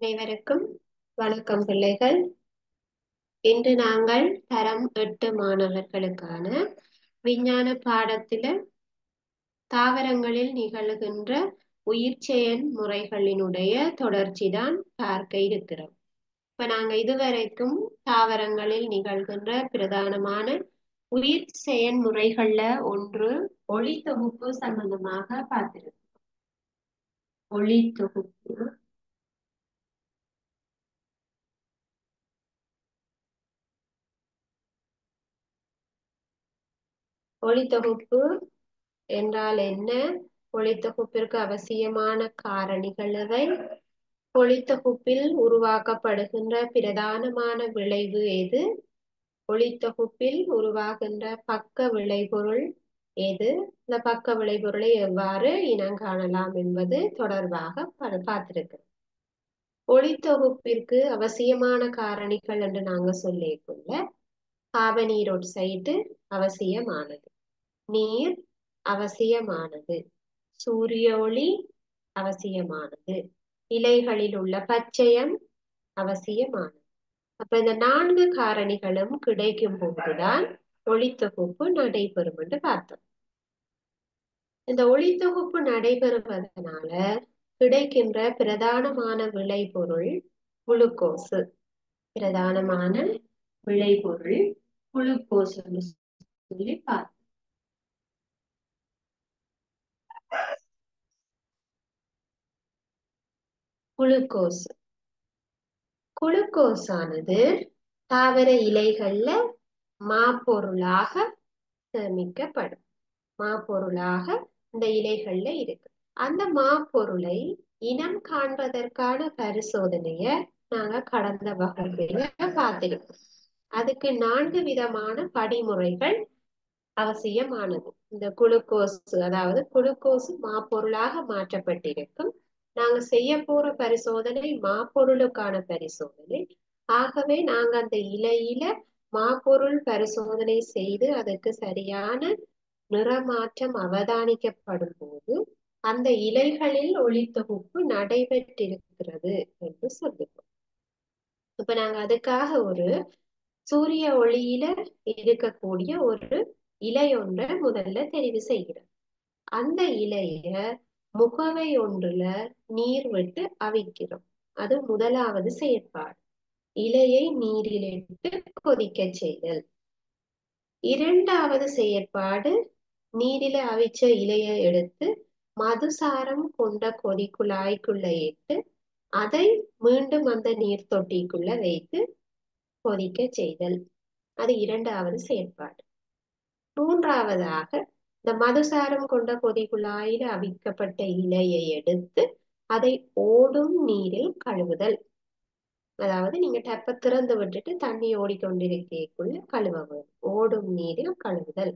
அனைவருக்கும் வணக்கம் பிள்ளைகள். இன்று நாங்கள் தரம் 8 மாணவர்களுக்கான விஞ்ஞான பாடத்தில தாவரங்களில் நிகழ்கின்ற உயிர்ச்செயல் முறைகளினுடைய தொடர்ச்சி தான் பார்க்க இருக்கிறோம். இப்ப நாங்க இதுவரைக்கும் தாவரங்களில் நிகழ்கின்ற பிரதானமான உயிர் செயல்முறைகள்ல ஒன்று ஒளி தொகுப்பு சம்பந்தமாக பார்த்திருக்கோம். ஒளி தொகுப்பு ஒளித்தொகுப்பு என்றால் என்ன? ஒளித்தொகுப்பிற்கு அவசியமான காரணிகள் எவை? ஒளித்தொகுப்பில் உருவாக்கப்படுகின்ற பிரதானமான விளைவு எது? ஒளித்தொகுப்பில் உருவாகின்ற பக்க விளைபொருள் எது? இந்த பக்க விளைபொருளை எவ்வாறு இனங்காணலாம் என்பது தொடர்பாக பார்த்திருக்கிறோம். ஒளித்தொகுப்பிற்கு அவசியமான காரணிகள் என்று நாங்க சொல்லிக்கொள்ள கார்பனீரொட்சைடு அவசியமானது, நீர் அவசியமானது, சூரிய ஒளி அவசியமானது, இலைகளில் உள்ள பச்சையம் அவசியமானது. அப்ப இந்த 4 காரணிகளும் கிடைக்கும் போதுதான் ஒளித்தொகுப்பு நடைபெறும் என்று பார்த்தோம். இந்த ஒளித்தொகுப்பு நடைபெறுவதனால கிடைக்கின்ற பிரதானமான விளைபொருள் குளுக்கோசு. பிரதானமான விளைபொருள் குளுக்கோஸ் சொல்லி பார்த்தோம். குளுக்கோஸ் குளுக்கோஸானது தாவர இலைகள்ல மாப்பொருளாக சேமிக்கப்படும். மாப்பொருளாக இந்த இலைகள்ல இருக்கு. அந்த மாப்பொருளை இனம் காண்பதற்கான பரிசோதனைய நாங்க கடந்த வகுப்பில பார்த்திருக்கோம். அதுக்கு 4 விதமான படிமுறைகள் அவசியமானது. இந்த குளுக்கோஸ், அதாவது குளுக்கோஸ் மாப்பொருளாக மாற்றப்பட்டிருக்கும். நாங்க செய்ய போற பரிசோதனை மாப்பொருளுக்கான பரிசோதனை. ஆகவே நாங்க அந்த இலையில மாப்பொருள் பரிசோதனை செய்து அதுக்கு சரியான நிறமாற்றம் அவதானிக்கப்படும் போது அந்த இலைகளில் ஒளித்தொகுப்பு நடைபெற்றிருக்கிறது என்று சொல்லுவோம். இப்ப நாங்க அதுக்காக ஒரு சூரிய ஒளியில இருக்கக்கூடிய ஒரு இலை ஒன்றை முதல்ல தெரிவு செய்கிறோம். அந்த இலைய முகவை ஒன்றுல நீர் விட்டு அவிக்கிறோம். அது முதலாவது செயற்பாடு. இலையை நீரிலிட்டு கொதிக்க செய்தல். இரண்டாவது செயற்பாடு, நீரில அவிச்ச இலையை எடுத்து மதுசாரம் கொண்ட கொதிக்குழாய்க்குள்ள இட்டு அதை மீண்டும் அந்த நீர் தொட்டிக்குள்ள வைத்து கொதிக்க செய்தல். அது இரண்டாவது செயற்பாடு. மூன்றாவதாக இந்த மதுசாரம் கொண்ட கொதிக்குழாயில் அவிக்கப்பட்ட இலையை எடுத்து அதை ஓடும் நீரில் கழுவுதல். அதாவது நீங்க டப்ப திறந்து விட்டுட்டு தண்ணி ஓடிக்கொண்டிருக்கக்குள்ள கழுவ வேண்டும். ஓடும் நீரில் கழுவுதல்.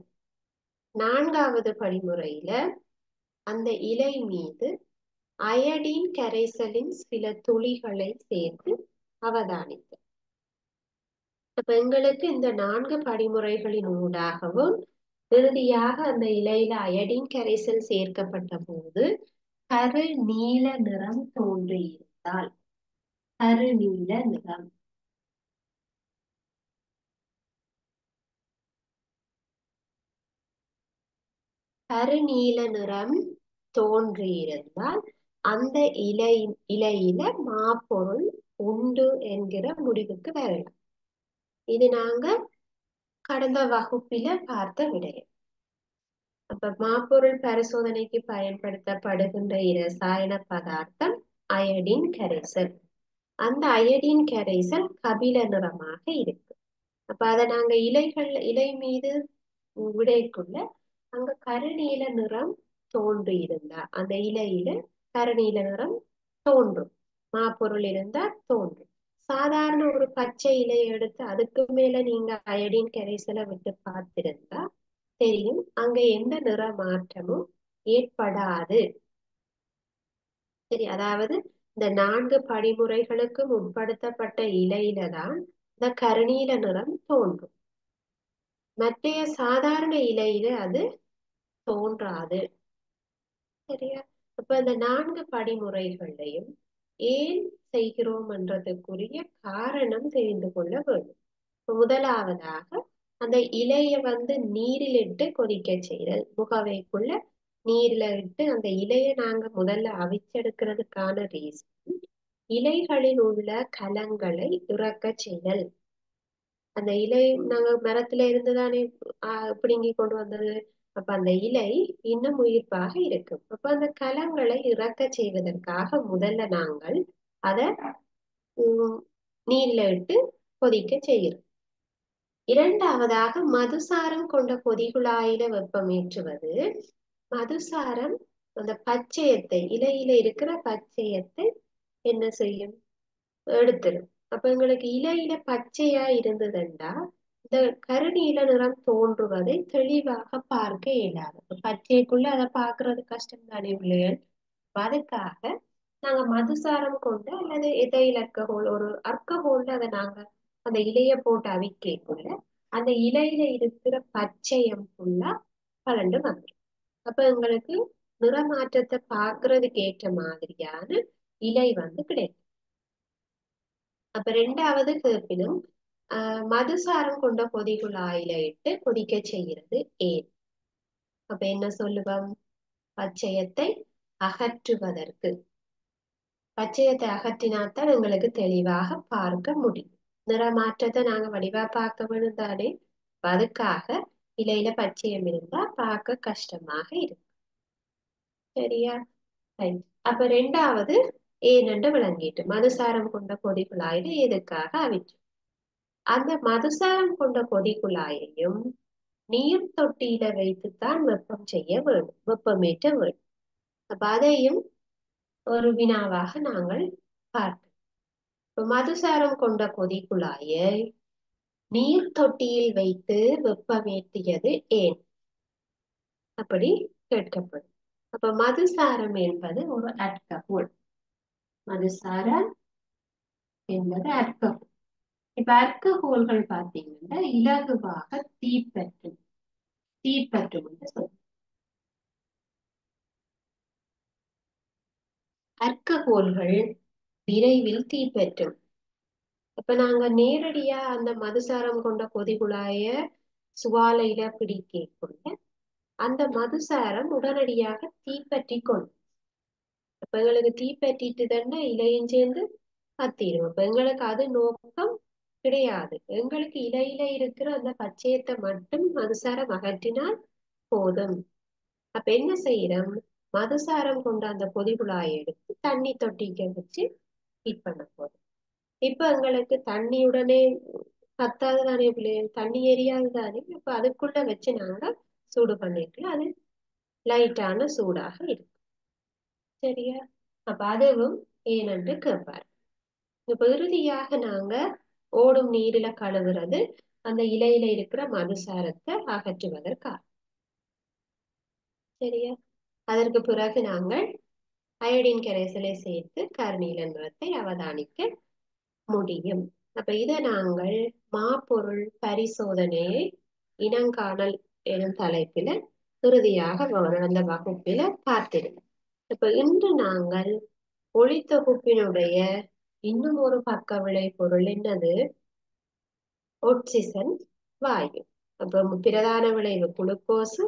நான்காவது படிமுறையில அந்த இலை மீது அயடின் கரைசலின் சில துளிகளை சேர்த்து அவதானித்தல். அப்ப எங்களுக்கு இந்த 4 படிமுறைகளின் ஊடாகவும் இறுதியாக அந்த இலையில அயடின் கரைசல் சேர்க்கப்பட்ட போது கரு நீல நிறம் தோன்றியிருந்தால், கருநீல நிறம், கருநீல நிறம் தோன்றியிருந்தால் அந்த இலையில மாப்பொருள் உண்டு என்கிற முடிவுக்கு வரலாம். இது நாங்க கடந்த வகுப்பில பார்த்த விடயம். அப்ப மாப்பொருள் பரிசோதனைக்கு பயன்படுத்தப்படுகின்ற இரசாயன பதார்த்தம் அயடின் கரைசல். அந்த அயடின் கரைசல் கபில நிறமாக இருக்கு. அப்ப அதை நாங்க இலை மீது விடைக்குள்ள அங்க கருநீல நிறம் தோன்றி இருந்தா அந்த இலையில கருநீல நிறம் தோன்றும். மாப்பொருள் இருந்தா தோன்றும். சாதாரண ஒரு பச்சை இலையை எடுத்து அதுக்கு மேல நீங்க அயடின் கரைசலை விட்டு பார்த்திருந்தா தெரியும், அங்க எந்த நிற மாற்றமும் ஏற்படாது. சரி, அதாவது இந்த 4 படிமுறைகளுக்கும் உட்படுத்தப்பட்ட இலையில தான் இந்த கருநீல நிறம் தோன்றும். மற்றைய சாதாரண இலையில அது தோன்றாது. சரியா? அப்ப இந்த 4 படிமுறைகளையும் ஏன் செய்கிறோம் என்றதுக்குரிய காரணம் தெரிந்து கொள்ள வேண்டும். முதலாவதாக அந்த இலைய வந்து நீரில் இட்டு கொதிக்க செய்தல். முகவைக்குள்ள நீர்ல இட்டு அந்த இலைய நாங்க முதல்ல அவிச்செடுக்கிறதுக்கான ரீசன் இலைகளில் உள்ள கலங்களை இறக்க செய்தல். அந்த இலை நாங்க மரத்துல இருந்துதானே பிடுங்கி கொண்டு வந்தது. அப்ப அந்த இலை இன்னும் உயிர்ப்பாக இருக்கும். அப்ப அந்த கலங்களை இறக்க செய்வதற்காக முதல்ல நாங்கள் அதை நீர்ல இட்டு கொதிக்க செய்கிறோம். இரண்டாவதாக மதுசாரம் கொண்ட கொதிகுழாயில வெப்பமேற்றுவது. மதுசாரம் அந்த பச்சையத்தை இலையில இருக்கிற பச்சையத்தை என்ன செய்யும்? எடுத்துடும். அப்ப எங்களுக்கு இலையில பச்சையா இருந்ததுண்டா இந்த கருநீல நிறம் தோன்றுவதை தெளிவாக பார்க்க இயலாது. பச்சைக்குள்ள அதை பார்க்கறது கஷ்டம் தானே பிள்ளைகள். அதுக்காக நாங்க மதுசாரம் கொண்டு அல்லது எதைல் அல்கஹோல் ஒரு அல்கஹோல்ல அதை நாங்க அந்த இலைய போட்டு அவிக்கக்குள்ள அந்த இலையில இருக்கிற பச்சையம் ஃபுல்லா கலண்டு வந்துடும். அப்ப எங்களுக்கு நிறமாற்றத்தை பார்க்கறதுக்கு ஏற்ற மாதிரியான இலை வந்து கிடைக்கும். அப்ப ரெண்டாவது கேப்பினும் மதுசாரம் கொண்ட கொதிகுழாயில இட்டு கொதிக்க செய்கிறது ஏன்? அப்ப என்ன சொல்லுவோம்? பச்சையத்தை அகற்றுவதற்கு. பச்சையத்தை அகற்றினால்தான் எங்களுக்கு தெளிவாக பார்க்க முடியும். நிறமாற்றத்தை நாங்க வடிவா பார்க்க வேணும் தானே. அதுக்காக இலையில பச்சையம் இருந்தா பார்க்க கஷ்டமாக இருக்கும். சரியா? அப்ப ரெண்டாவது ஏனென்று விளங்கிட்டு மதுசாரம் கொண்ட கொதிகுழாயில எதுக்காக அவிச்சு அந்த மதுசாரம் கொண்ட கொதிகுழாயையும் நீர் தொட்டியில வைத்துத்தான் வெப்பம் செய்ய வேண்டும், வெப்பமேற்ற வேண்டும். அப்ப அதையும் ஒரு வினாவாக நாங்கள் பார்ப்போம். மதுசாரம் கொண்ட கொதிகுழாயை நீர் தொட்டியில் வைத்து வெப்பமேற்றியது ஏன்? அப்படி கேட்கப்படும். அப்ப மதுசாரம் என்பது ஒரு ஆல்கஹால். மதுசாரம் என்பது ஆல்கஹால். இப்ப ஆல்கஹால்கள் பார்த்தீங்கன்னா இலகுவாக தீப்பற்றும் என்று சொல்றோம். ஆல்கஹால்கள் விரைவில் தீப்பற்றும். அப்ப நாங்க நேரடியா அந்த மதுசாரம் கொண்ட கொதிகுழாய சுவாலையில பிடிக்கக்குள்ள அந்த மதுசாரம் உடனடியாக தீப்பற்றி கொள்ளும். அப்ப எங்களுக்கு தீப்பற்றிட்டு தானே இலையும் சேர்ந்து கத்திடும். அப்ப எங்களுக்கு அது நோக்கம் கிடையாது. எங்களுக்கு இலையில இருக்கிற அந்த பச்சையத்தை மட்டும் மதுசாரம் அகற்றினால் போதும். அப்ப என்ன செய்யறோம்? மதுசாரம் கொண்ட அந்த கொதிகுழாயை எடுத்து தண்ணி தொட்டிக்க வச்சு ஹீட் பண்ண போதும். இப்ப எங்களுக்கு தண்ணியுடனே பத்தாது தானே பிள்ளைகள், தண்ணி எரியாது தானே. இப்ப அதுக்குள்ள வச்சு நாங்க சூடு பண்ணிக்கலாம். அது லைட்டான சூடாக இருக்கும். சரியா? அப்ப அதுவும் ஏனென்று கேட்பார். இப்ப இறுதியாக நாங்க ஓடும் நீரில கழுவுறது அந்த இலையில இருக்கிற மதுசாரத்தை அகற்றுவதற்காக. சரியா? அதற்கு பிறகு நாங்கள் அயோடின் கரைசலை சேர்த்து கருநீல நிறத்தை அவதானிக்க முடியும். அப்ப இதை நாங்கள் மாப்பொருள் பரிசோதனையை இனங்காணல் எனும் தலைப்பில இறுதியாக அந்த வகுப்பில பார்த்திருக்கோம். இப்ப இன்று நாங்கள் ஒளித்தொகுப்பினுடைய இன்னும் ஒரு பக்க விளை பொருள் என்னது? ஆக்சிஜன் வாயு. அப்ப பிரதான விளைவு குளுக்கோசு,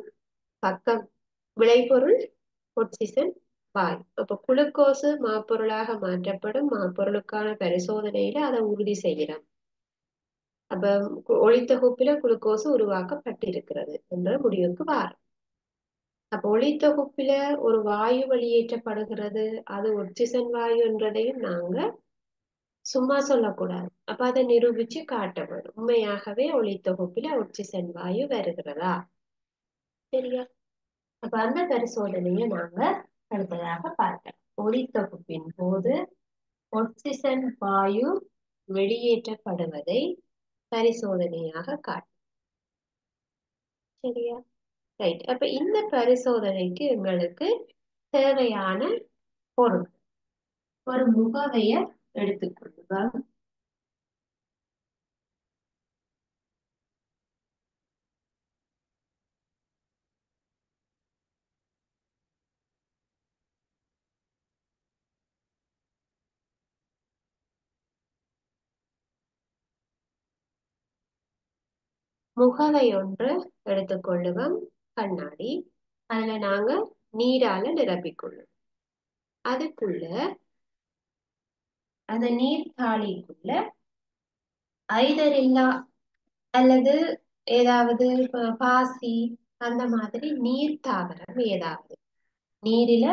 பக்க விளைபொருள் ஆக்சிஜன் வாயு. அப்ப குளுக்கோசு மாப்பொருளாக மாற்றப்படும். மாப்பொருளுக்கான பரிசோதனையில அதை உறுதி செய்யலாம். அப்ப ஒளித்தொகுப்பில குளுக்கோசு உருவாக்கப்பட்டிருக்கிறது என்ற முடிவுக்கு வாரும். அப்ப ஒளித்தொகுப்பில ஒரு வாயு வெளியேற்றப்படுகிறது, அது ஆக்சிஜன் வாயு என்றதையும் நாங்க சும்மா சொல்லக்கூடாது. அப்ப அதை நிரூபிச்சு காட்ட வேண்டும். உண்மையாகவே ஒளித்தொகுப்பில ஆக்சிஜன் வாயு வருகிறதா? சரியா? அப்ப அந்த பரிசோதனையை நாங்க அடுத்ததாக பார்க்கலாம். ஒளித்தொகுப்பின் போது ஆக்சிஜன் வாயு வெளியேற்றப்படுவதை பரிசோதனையாக காட்டும். சரியா? ரைட். அப்ப இந்த பரிசோதனைக்கு எங்களுக்கு தேவையான பொருள் ஒரு முகவைய எடுத்துக்கொள்ளுங்க. முகவை ஒன்று எடுத்துக்கொள்ளுவோம், கண்ணாடி. அதுல நாங்க நீரால நிரப்பிக்கொள்ளுவோம். அதுக்குள்ள அந்த நீர் தாளிக்குள்ள ஐதரில்லா அல்லது ஏதாவது பாசி அந்த மாதிரி நீர் தாவரம் ஏதாவது நீரில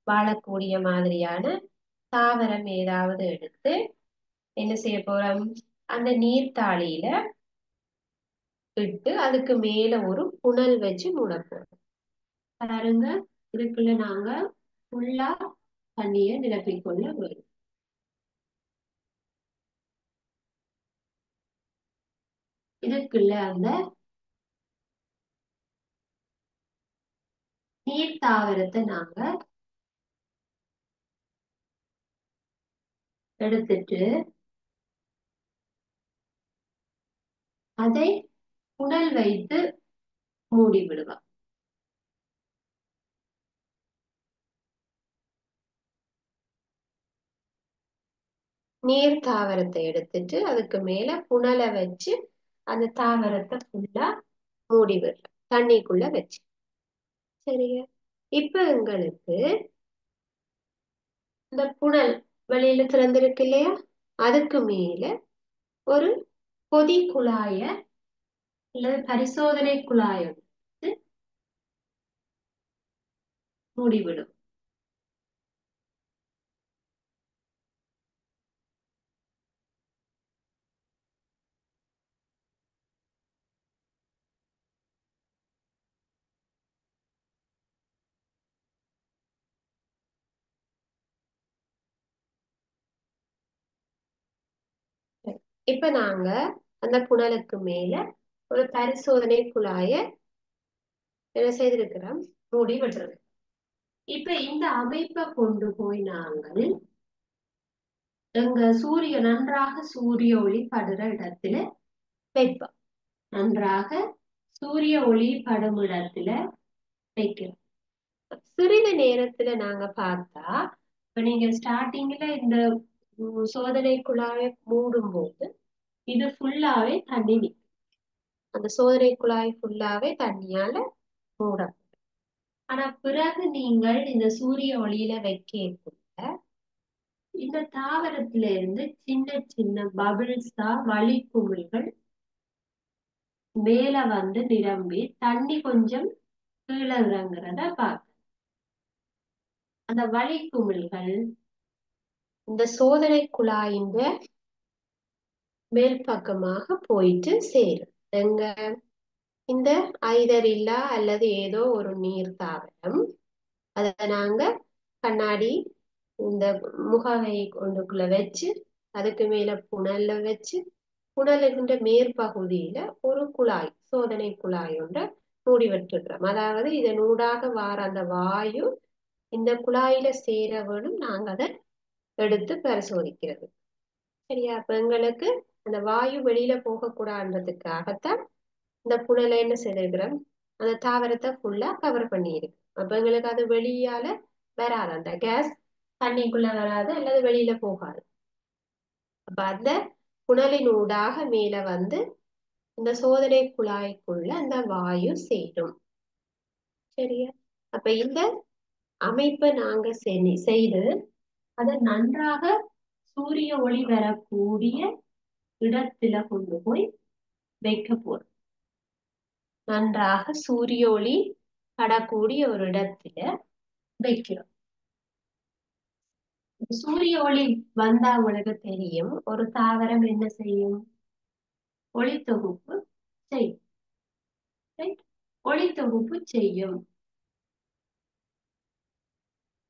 வாழக்கூடிய மாதிரியான தாவரம் ஏதாவது எடுத்து என்ன செய்ய போறோம், அந்த நீர்த்தாளியில இட்டு அதுக்கு மேல ஒரு புனல் வச்சு மூட போறோம். பாருங்க, இதுக்குள்ள நாங்க ஃபுல்லா தண்ணிய நிரப்பிக்கொள்ள வரும். இதுக்குள்ள அந்த நீர் தாவரத்தை நாங்க எடுத்துட்டு அதை புனல் வைத்து மூடி விடுவோம். நீர் தாவரத்தை எடுத்துட்டு அதுக்கு மேல புனலை வச்சு அந்த தாவரத்தை ஃபுல்லா மூடி விடுறோம், தண்ணிக்குள்ள வச்சு. சரியா? இப்ப எங்களுக்கு இந்த புனல் வெளியில திறந்திருக்கு இல்லையா, அதுக்கு மேல ஒரு கொதி குழாய அல்லது பரிசோதனை குழாய வந்து மூடிவிடும். இப்ப நாங்க அந்த புனலுக்கு மேல ஒரு பரிசோதனை குழாய என்ன செய்திருக்கிறோம், மூடி விடுறது. இப்ப இந்த அமைப்பை கொண்டு போய் நாங்கள் எங்க நன்றாக சூரிய ஒளி படுற இடத்துல வைப்போம். நன்றாக சூரிய ஒளி படும் இடத்துல வைக்கிறோம். சிறிது நேரத்துல நாங்க பார்த்தா, இப்ப நீங்க ஸ்டார்டிங்ல இந்த சோதனை குழாயை மூடும் போது இது ஃபுல்லாவே தண்ணி நிக்கும். அந்த சோதனை குழாய் ஃபுல்லாவே தண்ணியால மூடும். ஆனா பிறகு நீங்கள் இந்த சூரிய ஒளியில வைக்க இந்த தாவரத்துல இருந்து சின்ன சின்ன பபிள்ஸா வளிக்குமிழ்கள் மேல வந்து நிரம்பி தண்ணி கொஞ்சம் கீழே இறங்குறத பார்க்க. அந்த வளிக்குமிழ்கள் இந்த சோதனை குழாயின் மேல் பக்கமாக போயிட்டு சேரும். எங்க இந்த ஐதரில்லா அல்லது ஏதோ ஒரு நீர் தாவரம், அதை நாங்க கண்ணாடி இந்த முகவை ஒன்றுக்குள்ள வச்சு அதுக்கு மேல புனல்ல வச்சு புனலுகின்ற மேற்பகுதியில ஒரு குழாய், சோதனை குழாய் ஒன்றை மூடி விட்டுடுறோம். அதாவது இதன் ஊடாக வார அந்த வாயு இந்த குழாயில சேர வேணும், நாங்க அதை எடுத்து பரிசோதிக்கிறது. சரியா? அப்ப எங்களுக்கு அந்த வாயு வெளியில போகக்கூடாதுன்றதுக்காகத்தான் இந்த புனலை என்ன செய்திருக்கிறோம், அந்த தாவரத்தை ஃபுல்லா கவர் பண்ணியிருக்கு. அப்ப எங்களுக்கு அது வெளியால வராது, அந்த கேஸ் தண்ணிக்குள்ள வராது அல்லது வெளியில போகாது. அப்ப அந்த புனலின் ஊடாக மேல வந்து இந்த சோதனை குழாய்க்குள்ள அந்த வாயு சேரும். சரியா? அப்ப இந்த அமைப்பை நாங்க செய்து அதை நன்றாக சூரிய ஒளி வரக்கூடிய இடத்துல கொண்டு போய் வைக்க போறோம். நன்றாக சூரிய ஒளி படக்கூடிய ஒரு இடத்துல வைக்கிறோம். சூரிய ஒளி வந்தா உங்களுக்கு தெரியும், ஒரு தாவரம் என்ன செய்யும், ஒளி தொகுப்பு செய்யும். ஒளி தொகுப்பு செய்யும்.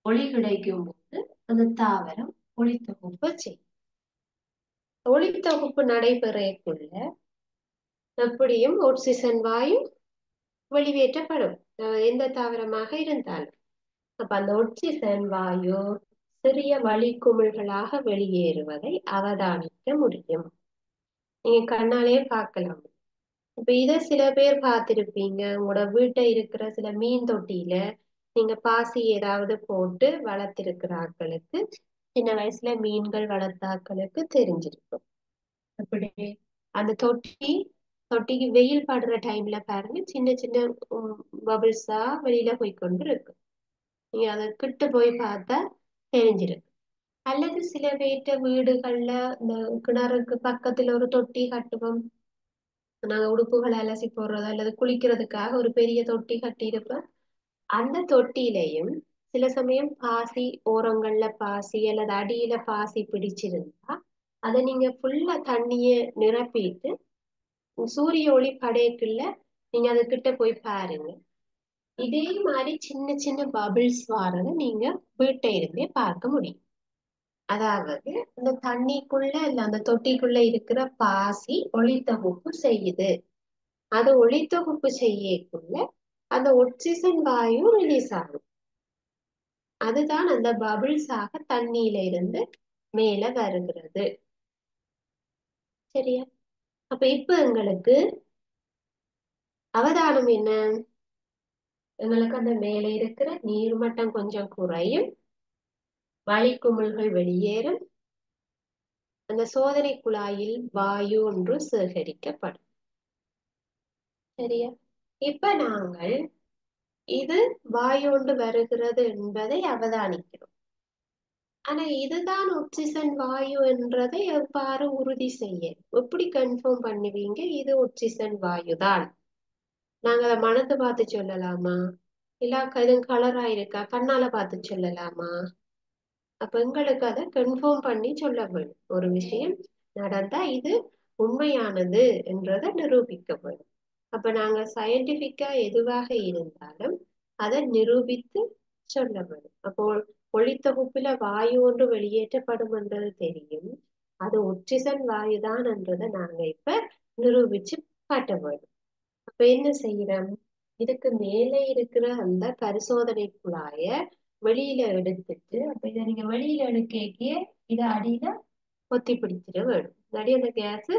ஒளி கிடைக்கும் போது அந்த தாவரம் ஒளி தொகுப்பு செய்யும். ஒளி தொகுப்பு நடைபெறக்குள்ள எப்படியும் ஆக்சிஜன் வாயு வெளியேற்றப்படும், எந்த தாவரமாக இருந்தாலும். அப்ப அந்த ஆக்சிஜன் வாயு சிறிய வளிக்குமிழ்களாக வெளியேறுவதை அவதானிக்க முடியும். நீங்க கண்ணாலேயே பார்க்கலாம். இப்ப இத சில பேர் பார்த்திருப்பீங்க, உங்களோட வீட்டை இருக்கிற சில மீன் தொட்டியில நீங்க பாசி ஏதாவது போட்டு வளர்த்திருக்கிறார்களுக்கு, சின்ன வயசுல மீன்கள் வளர்த்தாக்களுக்கு தெரிஞ்சிருக்கும். அப்படி அந்த தொட்டி தொட்டிக்கு வெயில் படுற டைம்ல பாருங்க சின்ன சின்ன பபிள்ஸா வெளியில போய் கொண்டு இருக்கு. நீங்க அதை கிட்ட போய் பார்த்தா தெரிஞ்சிருக்கு. அல்லது சில பேர்ட்ட வீடுகள்ல இந்த கிணறுக்கு பக்கத்துல ஒரு தொட்டி கட்டுவோம். நாங்க உடுப்புகளை அலசி போடுறது அல்லது குளிக்கிறதுக்காக ஒரு பெரிய தொட்டி கட்டியிருப்போம். அந்த தொட்டியிலையும் சில சமயம் பாசி ஓரங்கள்ல பாசி அல்லது அடியில பாசி பிடிச்சிருந்தா அதை நீங்க ஃபுல்லா தண்ணிய நிரப்பிட்டு சூரிய ஒளி படையக்குள்ள நீங்க அதுகிட்ட போய் பாருங்க. இதே மாதிரி சின்ன சின்ன பபிள்ஸ் வாரதை நீங்க வீட்டை இருந்தே பார்க்க முடியும். அதாவது இந்த தண்ணிக்குள்ள இல்ல அந்த தொட்டிக்குள்ள இருக்கிற பாசி ஒளித்தொகுப்பு செய்யுது. அது ஒளித்தொகுப்பு செய்யக்குள்ள அந்த ஒக்சிஜன் வாயு ரிலீஸ் ஆகும். அதுதான் அந்த பபிள்ஸாக தண்ணியில இருந்து மேல வருகிறது. சரியா? அப்ப இப்ப எங்களுக்கு அவதானம் என்ன? எங்களுக்கு அந்த மேலே இருக்கிற நீர்மட்டம் கொஞ்சம் குறையும், வளிக்குமிழ்கள் வெளியேறும், அந்த சோதனை குழாயில் வாயு ஒன்று சேகரிக்கப்படும். சரியா? இப்ப நாங்கள் இது வாயு ஒன்று வருகிறது என்பதை அவதானிக்கிறோம். ஆனா இதுதான் ஆக்சிஜன் வாயு என்றதை எவ்வாறு உறுதி செய்ய, எப்படி கன்ஃபார்ம் பண்ணுவீங்க இது ஆக்சிஜன் வாயு தான்? நாங்க அதை மனத்தை பார்த்து சொல்லலாமா, இல்ல எதுவும் கலரா இருக்கா கண்ணால பார்த்து சொல்லலாமா? அப்ப எங்களுக்கு அதை கன்ஃபார்ம் பண்ணி சொல்ல வேண்டும். ஒரு விஷயம் நடந்தா இது உண்மையானது என்றதை நிரூபிக்க வேண்டும். அப்ப நாங்க சயின்டிபிக்கா எதுவாக இருந்தாலும் அதை நிரூபித்து சொல்ல வேண்டும். அப்போ ஒளித்தொகுப்புல வாயு ஒன்று வெளியேற்றப்படும் என்றது தெரியும், அது ஒக்சிஜன் வாயுதான் என்றதை நாங்க இப்ப நிரூபிச்சு காட்ட வேண்டும். அப்ப என்ன செய்யறோம்? இதுக்கு மேலே இருக்கிற அந்த பரிசோதனை குழாய வெளியில எடுத்துட்டு, அப்ப இதை நீங்க வெளியில எடுக்க இதை அடியில பொத்தி பிடிச்சிட வேணும். இல்லாட்டி அந்த கேஸ்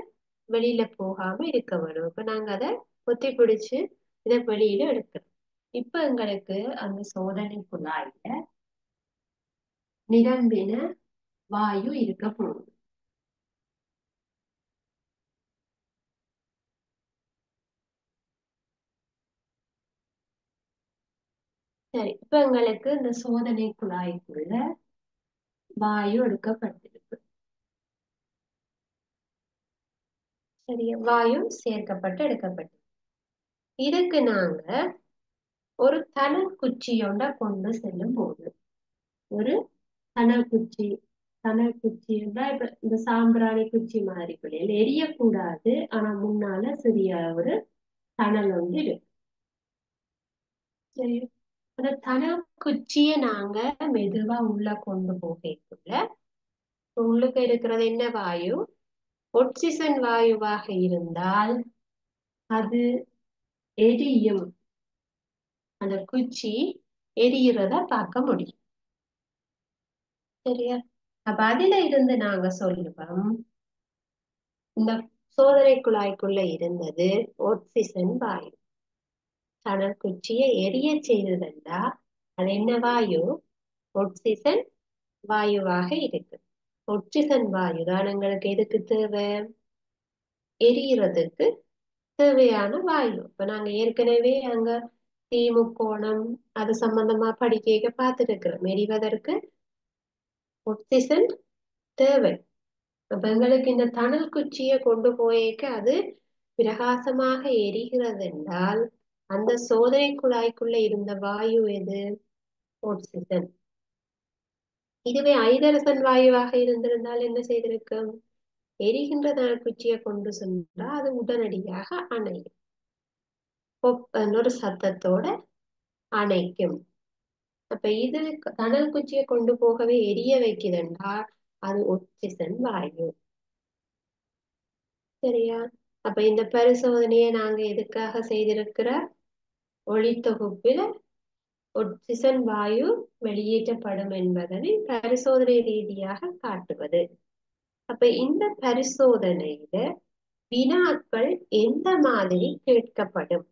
வெளியில போகாம இருக்க வேணும். இப்ப நாங்க அதை பொத்தி பிடிச்சு இதை வெளியில எடுக்கிறோம். இப்ப எங்களுக்கு அந்த சோதனை குழாயில நிரம்பின வாயு இருக்க போகுது. சரி, இப்ப எங்களுக்கு இந்த சோதனை குழாய்க்குள்ள வாயு எடுக்கப்பட்டிருக்கு. சரியா? வாயு சேர்க்கப்பட்டு எடுக்கப்பட்டு இதுக்கு நாங்க ஒரு தணல் குச்சியோட கொண்டு செல்லும் போது, ஒரு தணல் குச்சி, தணல் குச்சி இப்ப இந்த சாம்பிராணி குச்சி மாதிரி பிள்ளைகள் எரியக்கூடாது, ஆனா முன்னால சிறிய ஒரு தணல் வந்து இருக்கு. சரி, அந்த தணல் குச்சிய நாங்க மெதுவா உள்ள கொண்டு போகக்குள்ள உள்ளுக்கு இருக்கிறது என்ன வாயு? ஒக்சிஜன் வாயுவாக இருந்தால் அது எரியும். அந்த குச்சி எரிகிறத பார்க்க முடியும். சரியா? அப்ப அதுல இருந்து நாங்க சொல்லுவோம் இந்த சோதனை குழாய்க்குள்ள இருந்தது ஆக்சிஜன் வாயு. தணல் குச்சியை எரிய செய்ததென்றா அது என்ன வாயு? ஆக்சிஜன் வாயுவாக இருக்கு. ஆக்சிஜன் வாயு தான் எங்களுக்கு எதுக்கு தேவை? எரியறதுக்கு தேவையான வாயு. இப்ப நாங்க ஏற்கனவே அங்க தீமுக்கோணம் அது சம்பந்தமா படிக்க பார்த்துருக்கிறோம். எரிவதற்கு ஆக்சிஜன் தேவை. அப்ப எங்களுக்கு இந்த தணல் குச்சியை கொண்டு போயேக்க அது பிரகாசமாக எரிகிறது என்றால் அந்த சோதனை குழாய்க்குள்ள இருந்த வாயு எது? ஆக்சிஜன். இதுவே ஐதரசன் வாயுவாக இருந்திருந்தால் என்ன செய்திருக்கும்? எரிகின்ற தணல் குச்சியை கொண்டு சென்றா அது உடனடியாக அணையும், ஒரு சத்தத்தோட அணைக்கும். அப்ப இது தணல் குச்சியை கொண்டு போகவே எரிய வைக்குதுன்றா அது ஆக்சிஜன் வாயு. சரியா? அப்ப இந்த பரிசோதனையை நாங்க எதுக்காக செய்திருக்கிற? ஒளித்தொகுப்பில் ஆக்சிஜன் வாயு வெளியேற்றப்படும் என்பதனை பரிசோதனை ரீதியாக காட்டுவது. அப்ப இந்த பரிசோதனையில வினாக்கள் எந்த மாதிரி கேட்கப்படும்?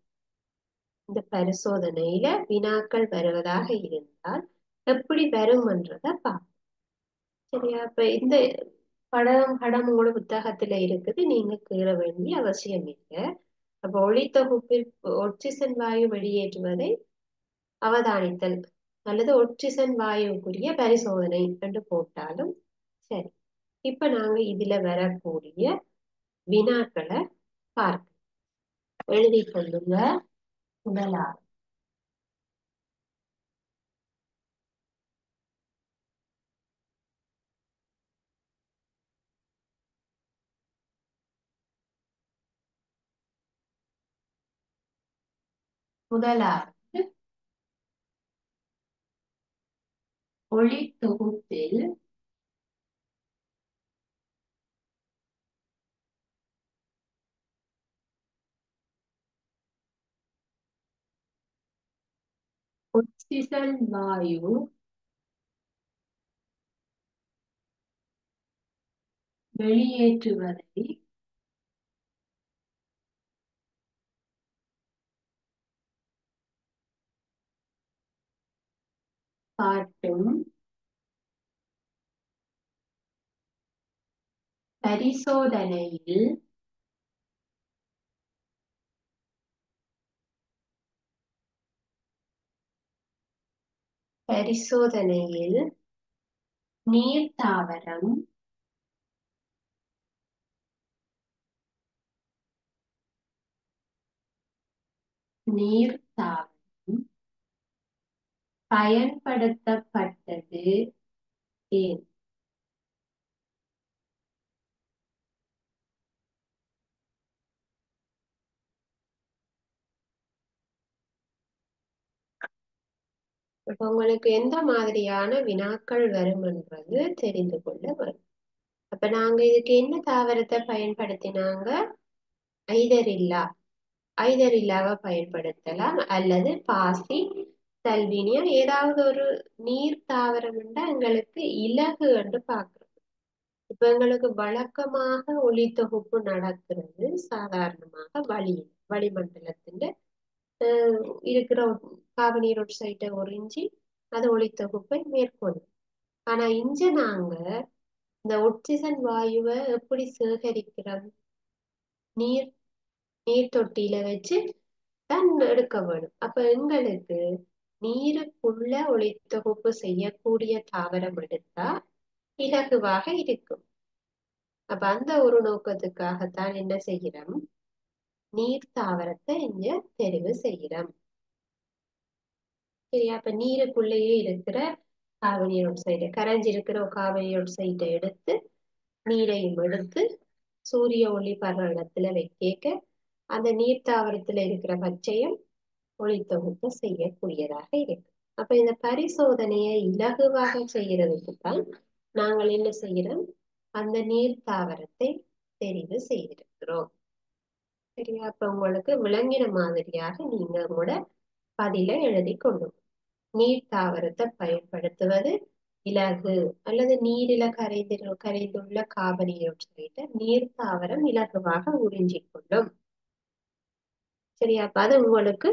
இந்த பரிசோதனையில வினாக்கள் வருவதாக இருந்தால் எப்படி வரும் என்றதை பார்ப்போம். சரியா? அப்ப இந்த படம் உங்களோட புத்தகத்துல இருக்குது, நீங்க கீற வேண்டிய அவசியம் இல்லை. அப்ப ஒளித்தொகுப்பில் ஒட்சிசன் வாயு வெளியேற்றுவதை அவதானித்தல் அல்லது ஒட்சிசன் வாயுக்குரிய பரிசோதனை என்று போட்டாலும் சரி. இப்ப நாங்க இதுல வரக்கூடிய வினாக்களை பார்க்க எழுதி கொள்ளுங்க. முதலாவது முதலாவது ஒளித்தொகுப்பில் ஒட்சிசன் வாயு வெளியேற்றுவதை காட்டும் பரிசோதனையில் பரிசோதனையில் நீர்த்தாவரம் நீர்த்தாவரம் பயன்படுத்தப்பட்டது ஏன்? இப்ப உங்களுக்கு எந்த மாதிரியான வினாக்கள் வரும் என்றது தெரிந்து கொள்ள வரும். அப்ப நாங்க இதுக்கு என்ன தாவரத்தை பயன்படுத்தினாங்க? ஐதரில்லா ஐதரில்லாவை பயன்படுத்தலாம், அல்லது பாசி சல்வினியா ஏதாவது ஒரு நீர் தாவரம் எங்களுக்கு இலகு என்று பார்க்கிறோம். இப்ப எங்களுக்கு வழக்கமாக ஒளி தொகுப்பு நடக்கிறது சாதாரணமாக வளிமண்டலத்தின் இருக்கிற கார்பன் ஈரோட்சைட்டை உறிஞ்சி அது ஒளி தொகுப்பை மேற்கொள்ளும். ஆனா இங்க நாங்க இந்த ஒட்சிசன் வாயுவை எப்படி சேகரிக்கிறோம்? நீர் நீர் தொட்டியில வச்சு தான் எடுக்க வேணும். அப்ப எங்களுக்கு நீருக்குள்ள ஒளித்தொகுப்பு செய்யக்கூடிய தாவரம் எடுத்தா இலகுவாக இருக்கும். அப்ப அந்த ஒரு நோக்கத்துக்காகத்தான் என்ன செய்கிறோம்? நீர் தாவரத்தை இங்க தெரிவு செய்கிறோம். சரியா? அப்ப நீருக்குள்ளேயே இருக்கிற கார்பன் டை ஆக்சைடு கரைஞ்சிருக்கிற கார்பன் டை ஆக்சைடை எடுத்து நீரையும் எடுத்து சூரிய ஒளி படுற இடத்துல வைக்க அந்த நீர் தாவரத்துல இருக்கிற பச்சையம் ஒளித்தொகுப்பு செய்யக்கூடியதாக இருக்கு. அப்ப இந்த பரிசோதனையை இலகுவாக செய்யறதுக்கு தான் நாங்கள் என்ன செய்கிறோம்? அந்த நீர் தாவரத்தை தெரிவு செய்திருக்கிறோம். சரியா? அப்ப உங்களுக்கு விளங்கின மாதிரியாக நீங்க கூட பதிலை எழுதி கொண்டு நீர் தாவரத்தை பயன்படுத்துவது இலகு அல்லது நீரில கரைந்துள்ள கார்பன் டை ஆக்சைடை நீர் தாவரம் இலகுவாக உறிஞ்சிக்கொள்ளும். சரியா? அப்ப அது உங்களுக்கு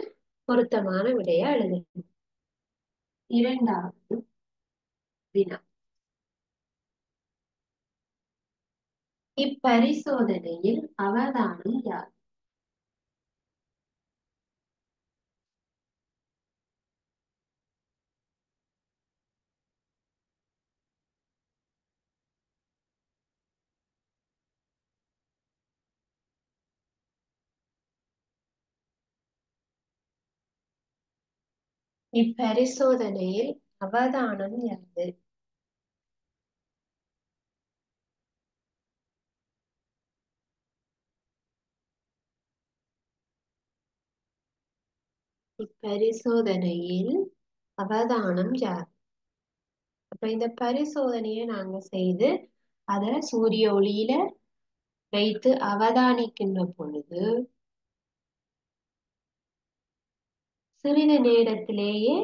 பொருத்தமான விடையா எழுது. இரண்டாவது வினா. இப்பரிசோதனையில் அவதானம் யார்? இப்பரிசோதனையில் அவதானம் யாது? இப்பரிசோதனையில் அவதானம் யாது? அப்ப இந்த பரிசோதனையை நாங்க செய்து அத சூரிய ஒளியில வைத்து அவதானிக்கின்ற பொழுது சிறிது நேரத்திலேயே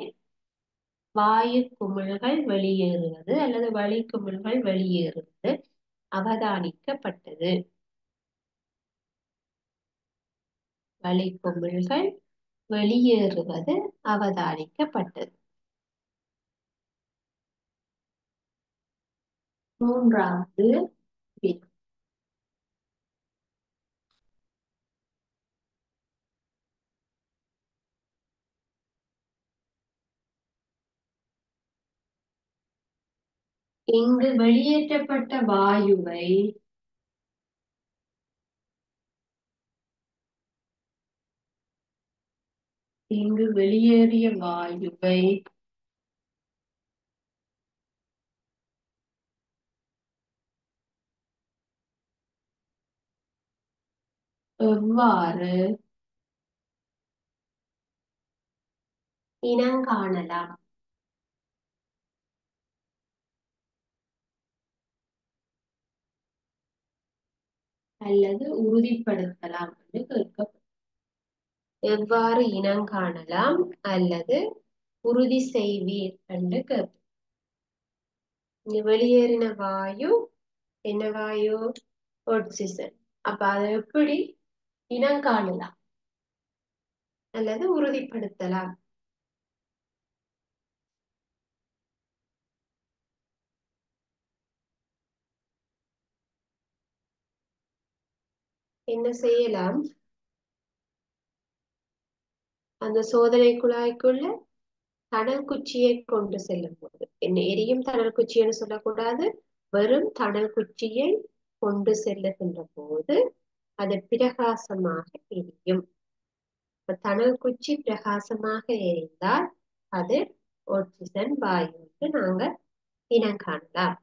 வாயு குமிழ்கள் வெளியேறுவது அல்லது வளி குமிழ்கள் வெளியேறுவது அவதானிக்கப்பட்டது. வளி குமிழ்கள் வெளியேறுவது அவதானிக்கப்பட்டது. மூன்றாவது வினா. இங்கு வெளியேற்றப்பட்ட வாயுவை இங்கு வெளியேறிய வாயுவை எவ்வாறு இனங்காணலாம்? அல்லது உறுதிப்படுத்தலாம் என்று கேட்கப்படும். எவ்வாறு இனங்காணலாம் அல்லது உறுதி செய்வீர் என்று கேட்கும். இங்க வெளியேறின வாயு என்ன வாயு? ஆக்சிஜன். அப்ப அதை எப்படி இனங்காணலாம் அல்லது உறுதிப்படுத்தலாம்? என்ன செய்யலாம்? அந்த சோதனை குழாய்க்குள்ள தணல் குச்சியை கொண்டு செல்லும் போது, என்ன எரியும் தணல் குச்சின்னு சொல்லக்கூடாது, வெறும் தணல் குச்சியை கொண்டு செல்லுகின்ற போது அது பிரகாசமாக எரியும். தணல் குச்சி பிரகாசமாக எரிந்தால் அது ஆக்சிஜன் வாயு என்று நாங்க இனம் காணலாம்.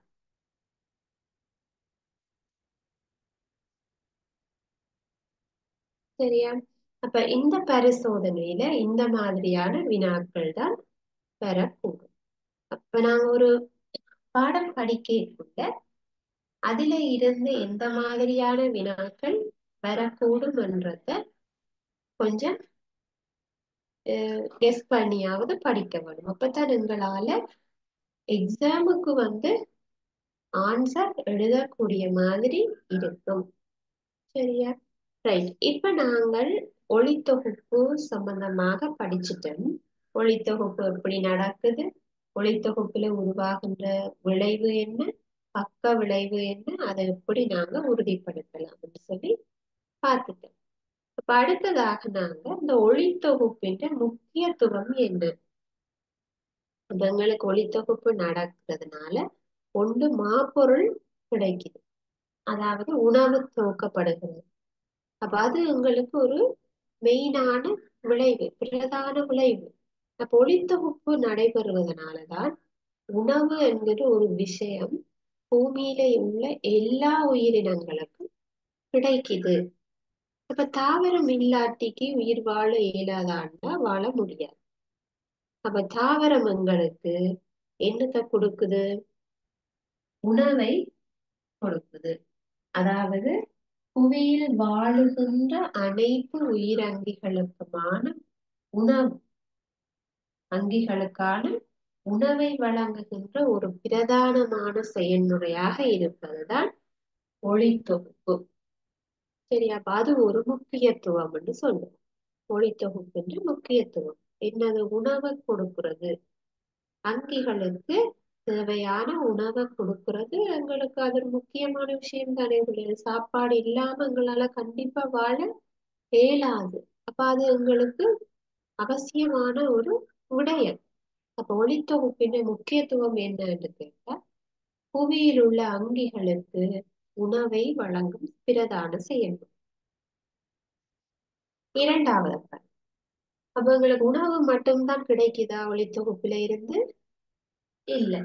சரியா? அப்ப இந்த பரிசோதனையில இந்த மாதிரியான வினாக்கள் தான் பெறக்கூடும். அப்ப நாங்க ஒரு பாடம் படிக்கக்குள்ள அதுல இருந்து எந்த மாதிரியான வினாக்கள் வரக்கூடும் என்றத கொஞ்சம் கெஸ் பண்ணியாவது படிக்க வேணும். அப்பதான் எங்களால எக்ஸாமுக்கு ஆன்சர் எழுதக்கூடிய மாதிரி இருக்கும். சரியா? ரைட். இப்ப நாங்கள் ஒளித்தொகுப்பு சம்பந்தமாக படிச்சுட்டோம். ஒளித்தொகுப்பு எப்படி நடக்குது, ஒளித்தொகுப்புல உருவாகின்ற விளைவு என்ன, பக்க விளைவு என்ன, அதை எப்படி நாங்க உறுதிப்படுத்தலாம் சொல்லி பார்த்துட்டோம். இப்ப அடுத்ததாக நாங்க இந்த ஒளித்தொகுப்பின் முக்கியத்துவம் என்ன? எங்களுக்கு ஒளித்தொகுப்பு நடக்கிறதுனால ஒன்று மாப்பொருள் கிடைக்குது, அதாவது உணவு துவக்கப்படுகிறது. அப்ப அது எங்களுக்கு ஒரு மெயினான விளைவு, பிரதான விளைவு. அப்ப ஒளித்தொகுப்பு நடைபெறுவதனாலதான் உணவு என்கிற ஒரு விஷயம் பூமியில உள்ள எல்லா உயிரினங்களுக்கும் கிடைக்குது. அப்ப தாவரம் இல்லாட்டிக்கு உயிர் வாழ இயலாதாண்டா வாழ முடியாது. அப்ப தாவரம் எங்களுக்கு என்னத்தை கொடுக்குது? உணவை கொடுக்குது. அதாவது புவியில் வாழுகின்ற அனைத்து உயிரங்கிகளுக்குமான உணவு அங்கிகளுக்கான உணவை வழங்குகின்ற ஒரு பிரதானமான செயல்முறையாக இருப்பதுதான் ஒளித்தொகுப்பு. சரியா? அது ஒரு முக்கியத்துவம் என்று சொல்லுவோம். ஒளித்தொகுப்பு என்று முக்கியத்துவம் என்னது? உணவை கொடுக்கிறது, அங்கிகளுக்கு தேவையான உணவை கொடுக்கிறது. எங்களுக்கு அது ஒரு முக்கியமான விஷயம் தானே. சாப்பாடு இல்லாம எங்களால கண்டிப்பா வாழ இயலாது. அப்ப அது எங்களுக்கு அவசியமான ஒரு விடயம். அப்ப ஒளித்தொகுப்பின் முக்கியத்துவம் என்னன்னு கேட்டா, புவியில் உள்ள அங்கிகளுக்கு உணவை வழங்கும் பிரதான செயல்முறை. இரண்டாவது, அப்ப எங்களுக்கு உணவு மட்டும்தான் கிடைக்குதா ஒளித்தொகுப்புல இருந்து? இல்ல,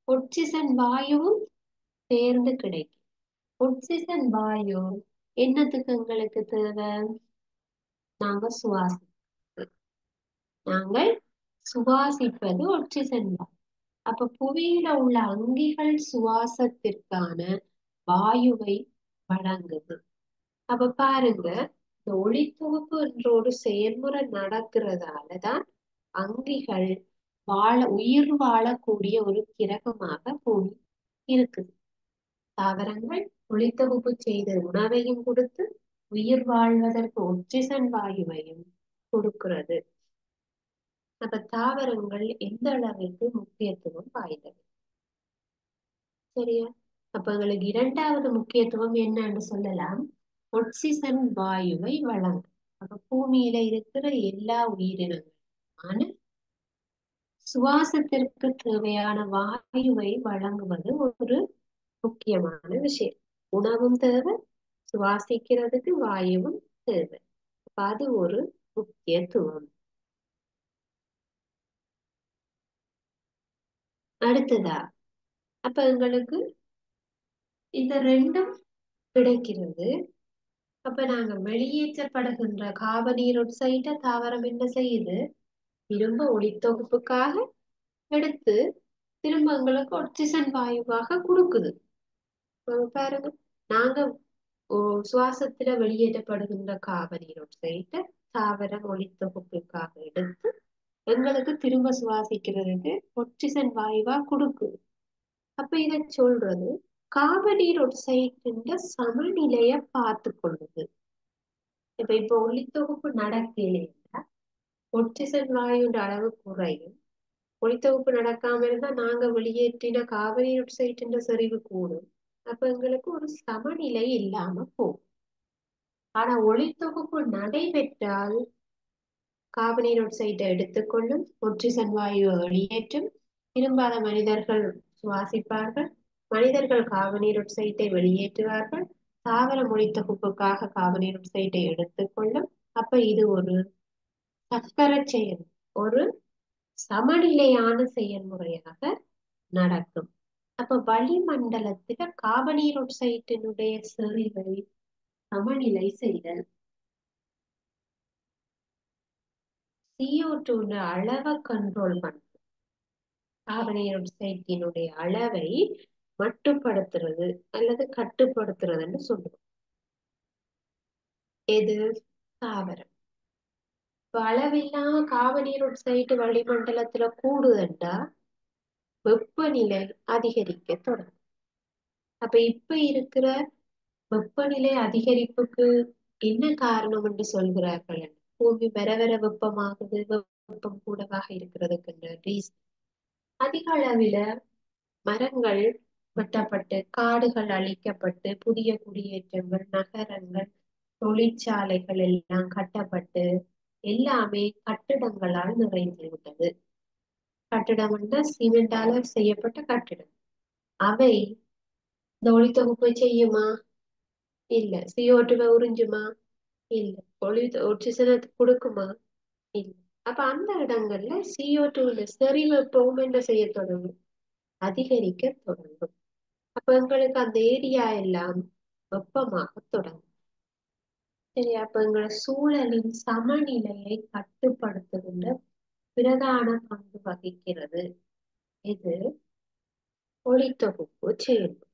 ஆக்சிஜன் வாயுவும் சேர்ந்து கிடைக்கும். ஆக்சிஜன் வாயு என்னத்துக்கு எங்களுக்கு தேவை? நாங்க சுவாசி நாங்கள் சுவாசிப்பது ஆக்சிஜன் தான். அப்ப புவியில உள்ள அங்கிகள் சுவாசத்திற்கான வாயுவை வழங்குது. அப்ப பாருங்க, இந்த ஒளித்தொகுப்பு என்ற ஒரு செயல்முறை நடக்கிறதாலதான் அங்கிகள் உயிர் வாழக்கூடிய ஒரு கிரகமாக பூமி இருக்குது. தாவரங்கள் ஒளித்தொகுப்பு செய்த உணவையும் கொடுத்து உயிர் வாழ்வதற்கு ஆக்சிஜன் வாயுவையும் கொடுக்கிறது. அப்ப தாவரங்கள் எந்த அளவிற்கு முக்கியத்துவம் வாய்ந்தது. சரியா? அப்ப எங்களுக்கு இரண்டாவது முக்கியத்துவம் என்னன்னு சொல்லலாம், ஆக்சிஜன் வாயுவை வழங்கும். அப்ப பூமியில இருக்கிற எல்லா உயிரினங்களுமான சுவாசத்திற்கு தேவையான வாயுவை வழங்குவது ஒரு முக்கியமான விஷயம். உணவும் தேவை, சுவாசிக்கிறதுக்கு வாயுவும் தேவை. அப்ப அது ஒரு முக்கியத்துவம். அடுத்ததா, அப்ப எங்களுக்கு இந்த ரெண்டும் கிடைக்கிறது. அப்ப நாங்க வெளியேற்றப்படுகின்ற கார்பன் ஆக்சைடை தாவரம் என்ன செய்யுது? திரும்ப ஒளித்தொகுப்புக்காக எடுத்து திரும்ப எங்களுக்கு ஆக்சிஜன் வாயுவாக கொடுக்குது. பாருங்க, நாங்க சுவாசத்துல வெளியேற்றப்படுகின்ற கார்பன் ஆக்சைடை தாவரம் ஒளித்தொகுப்புக்காக எடுத்து எங்களுக்கு திரும்ப சுவாசிக்கிறதுக்கு ஆக்சிஜன் வாயுவா கொடுக்குது. அப்ப இத சொல்றது கார்பன் ஆக்சைடு சமநிலைய பார்த்து கொள்ளுது. இப்ப ஒளித்தொகுப்பு நடக்கலைன்னா ஆக்சிஜன் வாயுன்ற அளவு குறையும். ஒளித்தொகுப்பு நடக்காம இருந்தா நாங்க வெளியேற்றின கார்பன் ஆக்சைடு செறிவு கூடும். அப்ப எங்களுக்கு ஒரு சமநிலை இல்லாம போகும். ஆனா ஒளித்தொகுப்பு நடைபெற்றால் கார்பன் ஆக்சைடை எடுத்துக்கொள்ளும், ஆக்சிஜன் வாயுவை வெளியேற்றும், திரும்பாத மனிதர்கள் சுவாசிப்பார்கள், மனிதர்கள் கார்பன் ஆக்சைடை வெளியேற்றுவார்கள், தாவர ஒளித்தொகுப்புக்காக கார்பன் ஆக்சைடை எடுத்துக்கொள்ளும். அப்ப இது ஒரு சக்கர செயல், ஒரு சமநிலையான செயல்முறையாக நடக்கும். அப்ப வளிமண்டலத்துல கார்பன் ஆக்சைடினுடைய செறிவை சமநிலை செய்தல், CO2 அளவை கண்ட்ரோல் பண்ண, கார்பன் ஆக்சைடினுடைய அளவை மட்டுப்படுத்துறது அல்லது கட்டுப்படுத்துறதுன்னு சொல்லுவோம். எது? தாவரம். இப்ப அளவில்லாம கார்பன் ஆக்சைடு வளிமண்டலத்துல கூடுதண்டா வெப்பநிலை அதிகரிக்க தொடங்கும். அப்ப இப்ப இருக்கிற வெப்பநிலை அதிகரிப்புக்கு என்ன காரணம் என்று சொல்கிறார்கள்? பூமி வர வர வெப்பமாகுது, வெப்பம் கூடவாக இருக்கிறதுக்கு அதிக அளவில மரங்கள் வெட்டப்பட்டு, காடுகள் அழிக்கப்பட்டு, புதிய குடியேற்றங்கள், நகரங்கள், தொழிற்சாலைகள் எல்லாம் கட்டப்பட்டு எல்லாமே கட்டிடங்களால் நிறைந்து விட்டது. கட்டிடம் சிமெண்டால செய்யப்பட்ட கட்டிடம். அவை இந்த ஒளித்தொகுப்பை செய்யுமா? இல்ல. CO2 உறிஞ்சுமா? இல்ல. ஆக்சிஜனை கொடுக்குமா? இல்ல. அப்ப அந்த இடங்கள்ல CO2 செறிவு எப்பவும் என்ன செய்ய தொடங்கும்? அதிகரிக்க தொடங்கும். அப்ப எங்களுக்கு அந்த ஏரியா எல்லாம் வெப்பமாக தொடங்கும். சரி, அப்ப எங்களோட சூழலின் சமநிலையை கட்டுப்படுத்துகின்ற பிரதான பங்கு வகிக்கிறது இது ஒளித்தொகுப்பு செயல்முறை.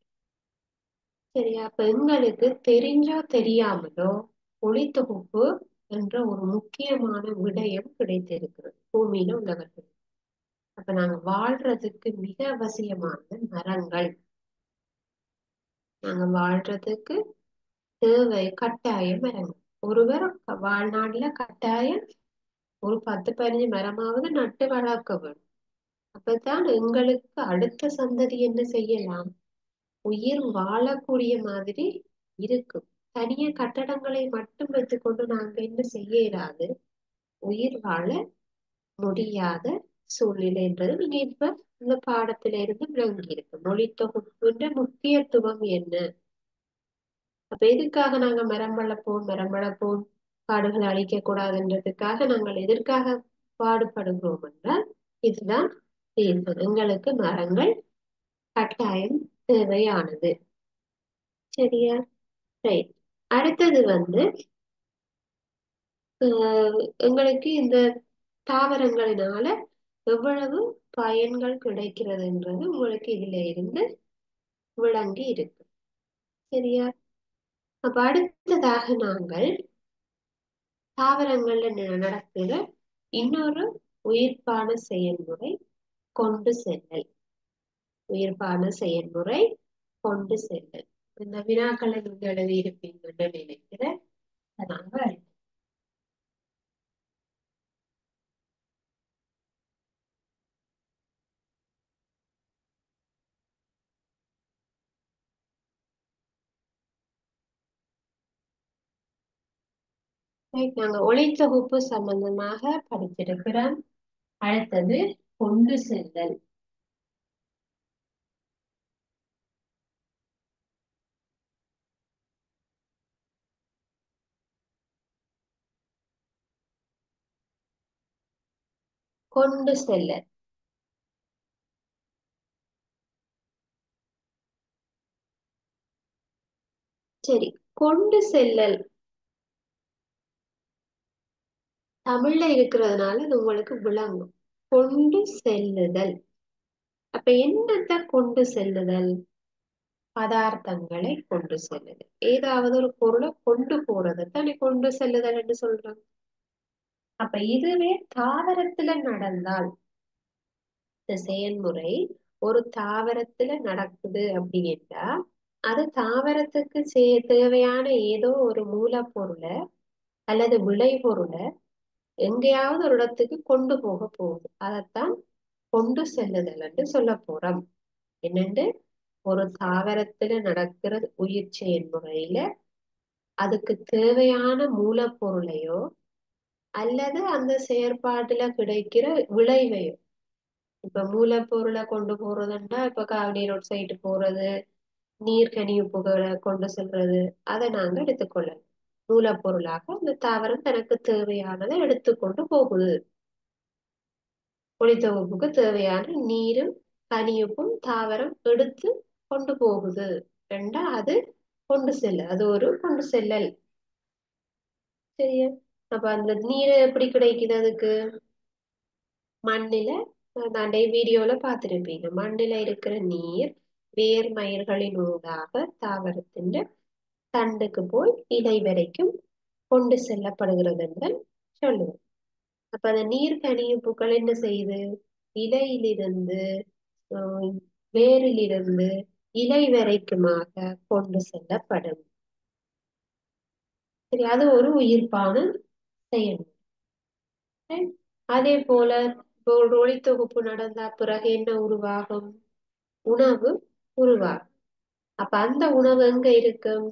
சரியா, அப்ப எங்களுக்கு தெரிஞ்சோ தெரியாமலோ ஒளித்தொகுப்பு என்ற ஒரு முக்கியமான விடயம் கிடைத்திருக்கிறது பூமியில உள்ளவர்கள். அப்ப நாங்க வாழ்றதுக்கு மிக அவசியமான மரங்கள், நாங்க வாழ்றதுக்கு தேவை கட்டாயம் மரங்கள். ஒருவர் வாழ்நாள்ல கட்டாயம் ஒரு 10-15 மரமாவது நட்டு வளர்க்க வேண்டும். அப்பதான் எங்களுக்கு அடுத்த சந்ததி என்ன செய்யலாம்? உயிர் வாழக்கூடிய மாதிரி இருக்கும். தனிய கட்டடங்களை மட்டும் வைத்துக்கொண்டு நாங்க என்ன செய்ய இயலாது, உயிர் வாழ முடியாத சூழ்நிலைன்றது நீங்க இப்ப இந்த பாடத்தில இருந்து விளங்கி இருக்கு. மொழி தொகுப்புன்ற முக்கியத்துவம் என்ன? அப்ப எதுக்காக நாங்க மரம் வளர்ப்போம், மரம் வளர்ப்போம், காடுகளை அழிக்க கூடாதுன்றதுக்காக நாங்கள் எதற்காக பாடுபடுகிறோம் என்றால் இதுதான் தீர்வு. எங்களுக்கு மரங்கள் கட்டாயம் தேவையானது. சரியா? ரைட். அடுத்தது எங்களுக்கு இந்த தாவரங்களினால எவ்வளவு பயன்கள் கிடைக்கிறதுன்றது உங்களுக்கு இதுல இருந்து விளங்கி இருக்கு. சரியா? அப்ப அடுத்ததாக நாங்கள் தாவரங்கள்ல நடக்கிற இன்னொரு உயிர்ப்பான செயல்முறை கொண்டு செல்லல். உயிர்ப்பான செயல்முறை கொண்டு செல்லல். இந்த வினாக்களை நீங்க எழுதி இருப்பீங்கன்னு நினைக்கிறேன். நாங்க நாங்க ஒளித்தொகுப்பு சம்பந்தமாக படிச்சிருக்கிறோம். அடுத்தது கொண்டு செல்லல். கொண்டு செல்லல். சரி, கொண்டு செல்லல் தமிழ்ல இருக்கிறதுனால இது உங்களுக்கு விளங்கும். கொண்டு செல்லுதல். அப்ப என்னத்த கொண்டு செல்லுதல்? பதார்த்தங்களை கொண்டு செல்லுதல். ஏதாவது ஒரு பொருளை கொண்டு போறது தானே கொண்டு செல்லுதல் என்று சொல்றோம். அப்ப இதுவே தாவரத்துல நடந்தால், இந்த செயல்முறை ஒரு தாவரத்துல நடக்குது அப்படின்னா, அது தாவரத்துக்கு தேவையான ஏதோ ஒரு மூலப்பொருளை அல்லது விளைபொருளை எங்கேயாவது ஒரு இடத்துக்கு கொண்டு போக போகுது. அதைத்தான் கொண்டு செல்லுதல் என்று சொல்ல போறோம். என்னண்டு, ஒரு தாவரத்துல நடக்கிற உயிர் செயல்முறையில அதுக்கு தேவையான மூலப்பொருளையோ அல்லது அந்த செயற்பாட்டுல கிடைக்கிற விளைவையோ, இப்ப மூலப்பொருளை கொண்டு போறதுன்னா இப்ப காவிரி ரோட் சைடு போறது, நீர் கனியுப்புகளை கொண்டு செல்றது, அதை நாங்க எடுத்துக்கொள்ளலாம். மூலப்பொருளாக அந்த தாவரம் தனக்கு தேவையானதை எடுத்துக்கொண்டு போகுது. ஒளித்தொகுப்புக்கு தேவையான நீரும் கனியுப்பும் தாவரம் எடுத்து கொண்டு போகுது. ரெண்டா அது கொண்டு செல்ல, அது ஒரு கொண்டு செல்லல். சரியா? அப்ப அந்த நீர் எப்படி கிடைக்குது அதுக்கு? மண்ணில, நான் வீடியோல பார்த்திருப்பீங்க, மண்ணில இருக்கிற நீர் வேர்மயிர்களின் ஊடாக தாவரத்தின் தண்டுக்கு போய் இலை வரைக்கும் கொண்டு செல்லப்படுகிறது என்று சொல்லுவோம். அப்ப அந்த நீர் கனியுப்புக்கள் என்ன செய்யுது? இலையிலிருந்து வேரிலிருந்து இலை வரைக்குமாக கொண்டு செல்லப்படும். சரி, அது ஒரு உயிர்ப்பான செயல். அதே போல இப்போ ஒரு ஒளித்தொகுப்பு நடந்த பிறகு என்ன உருவாகும்? உணவு உருவாகும். அப்ப அந்த உணவு எங்க இருக்கும்?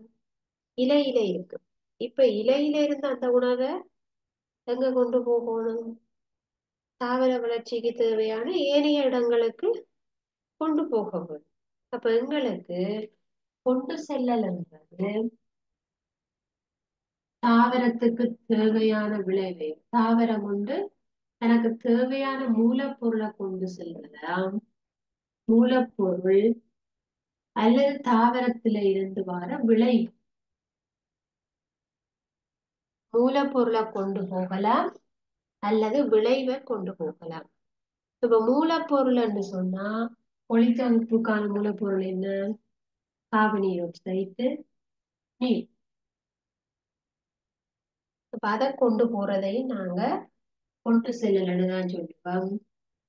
இலையில இருக்கும். இப்ப இலையில இருந்து அந்த உணவை எங்க கொண்டு போகணும்? தாவர வளர்ச்சிக்கு தேவையான ஏனைய இடங்களுக்கு கொண்டு போகணும். அப்ப எங்களுக்கு கொண்டு செல்லல் என்பது தாவரத்துக்கு தேவையான விளைவை, தாவரம் கொண்டு எனக்கு தேவையான மூலப்பொருளை கொண்டு செல்வதாம். மூலப்பொருள் அல்லது தாவரத்தில இருந்து வர விளை, மூலப்பொருளை கொண்டு போகலாம் அல்லது விளைவை கொண்டு போகலாம். இப்ப மூலப்பொருள் என்று சொன்னா ஒளித்தொகுப்புக்கான மூலப்பொருள் என்ன? கார்பன் ஆக்சைடு, நீர். அப்ப அதை கொண்டு போறதையும் நாங்க கொண்டு செல்லலன்னு தான் சொல்லுவோம்.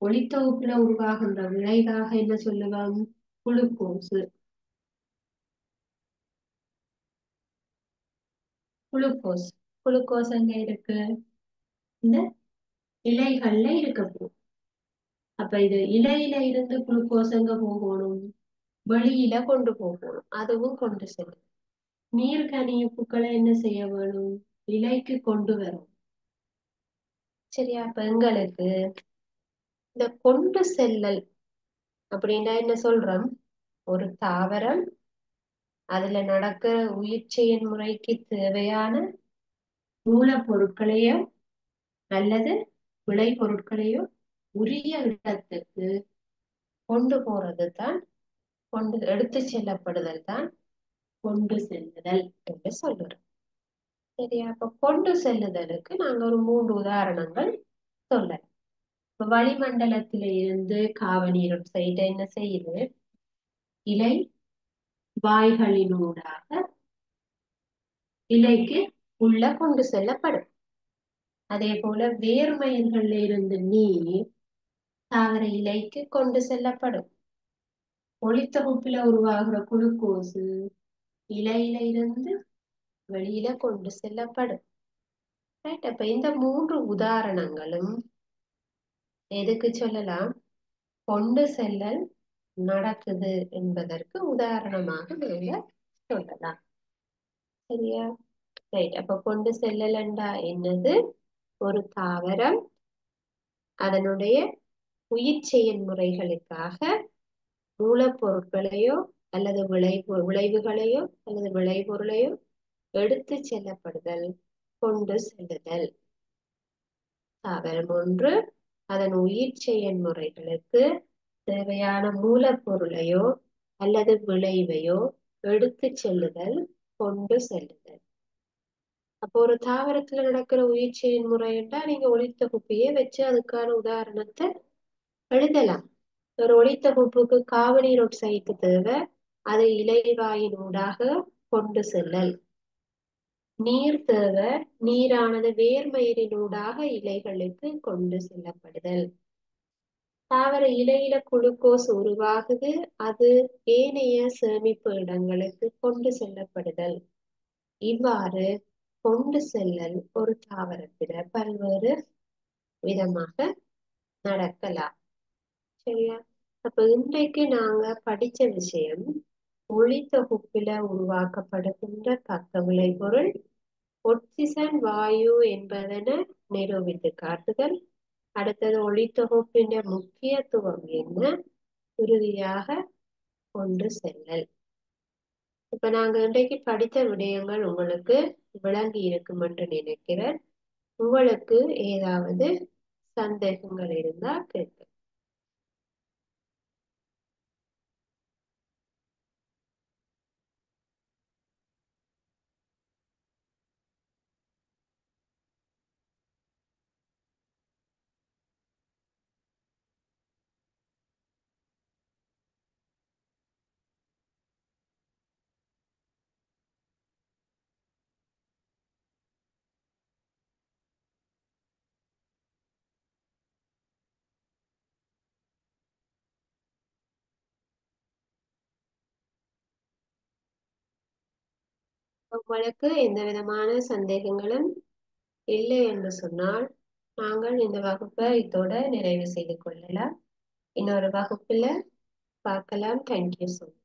ஒளித்தொகுப்புல உருவாகின்ற விளைவாக என்ன சொல்லுவோம்? குளுக்கோஸ். குளுக்கோஸ். குளுக்கோஸ் எங்க இருக்கு? இந்த இலைகள்ல இருக்க போகுது. அப்ப இது இலையில இருந்து குளுக்கோஸ் எங்க போகணும்? வெளியில கொண்டு போகணும். அதுவும் கொண்டு செல்லும். நீர்க்கனியுப்புக்களை என்ன செய்ய வேணும்? இலைக்கு கொண்டு வரும். சரியா? அப்ப எங்களுக்கு இந்த கொண்டு செல்லல் அப்படின்னா என்ன சொல்றோம்? ஒரு தாவரம் அதுல நடக்கிற உயிர் செயல்முறைக்கு தேவையான மூலப்பொருட்களையோ அல்லது விளைபொருட்களையோ உரிய இடத்துக்கு கொண்டு போறது தான், கொண்டு எடுத்து செல்லப்படுதல் தான் கொண்டு செல்லுதல் என்று சொல்றோம். சரியா? அப்ப கொண்டு செல்லுதலுக்கு நாங்க ஒரு 3 உதாரணங்கள் சொல்லலாம். இப்ப வளிமண்டலத்தில இருந்து காவநீர் ஆக்சைடு என்ன செய்யுது? இலை வாய்களினூடாக இலைக்கு உள்ள கொண்டு செல்லப்படும். அதே போல வேர்மயிர்கள்ல இருந்து நீர் தாவர இலைக்கு கொண்டு செல்லப்படும். ஒளித்தொகுப்புல உருவாகிற குளுக்கோசு இலையில இருந்து வெளியில கொண்டு செல்லப்படும். ரைட்? அப்ப இந்த 3 உதாரணங்களும் எதுக்கு சொல்லலாம்? கொண்டு செல்லல் நடக்குது என்பதற்கு உதாரணமாக நாங்க சொல்லலாம். சரியா? ரைட். அப்ப கொண்டு செல்லல் என்றா என்னது? ஒரு தாவரம் அதனுடைய உயிர் செயல்முறைகளுக்காக மூலப்பொருட்களையோ அல்லது விளைவுகளையோ அல்லது விளைபொருளையோ எடுத்து செல்லப்படுதல், கொண்டு செல்லுதல். தாவரம் ஒன்று அதன் உயிர் செயல்முறைகளுக்கு தேவையான மூலப்பொருளையோ அல்லது விளைவையோ எடுத்து செல்லுதல், கொண்டு செல்லுதல். அப்போ ஒரு தாவரத்துல நடக்கிற உயிர் செயல்முறை என்றா நீங்க ஒளித்தொகுப்பையே வச்சு அதுக்கான உதாரணத்தை எழுதலாம். ஒரு ஒளித்தொகுப்புக்கு காவனீர் ஒட்சைட்டு தேவை, அதை இலைவாயினூடாக கொண்டு செல்லல். நீர் தேவை, நீரானது வேர்மயிரினூடாக இலைகளுக்கு கொண்டு செல்லப்படுதல். தாவர இலையில குளுக்கோஸ் உருவாகுது, அது ஏனைய சேமிப்பு இடங்களுக்கு கொண்டு செல்லப்படுதல். இவ்வாறு கொண்டு செல்லல் ஒரு தாவரத்தில பல்வேறு விதமாக நடக்கலாம். சரியா? அப்ப இன்றைக்கு நாங்க படிச்ச விஷயம் ஒளித்தொகுப்பில உருவாக்கப்படுகின்ற பக்க விளைபொருள் ஒட்சிசன் வாயு என்பதென நிரூபித்து காட்டுதல். அடுத்தது ஒளித்தொகுப்பின் முக்கியத்துவம் என்ன, இறுதியாக கொண்டு செல்லல். இப்ப நாங்க இன்றைக்கு படித்த விடயங்கள் உங்களுக்கு விளங்கி இருக்கும் என்று நினைக்கிறேன். உங்களுக்கு ஏதாவது சந்தேகங்கள் இருந்தா கேட்க. உங்களுக்கு எந்த விதமான சந்தேகங்களும் இல்லை என்று சொன்னால் நாங்கள் இந்த வகுப்பை இதோட நிறைவு செய்து கொள்ளலாம். இன்னொரு வகுப்புல பார்க்கலாம். Thank you so much.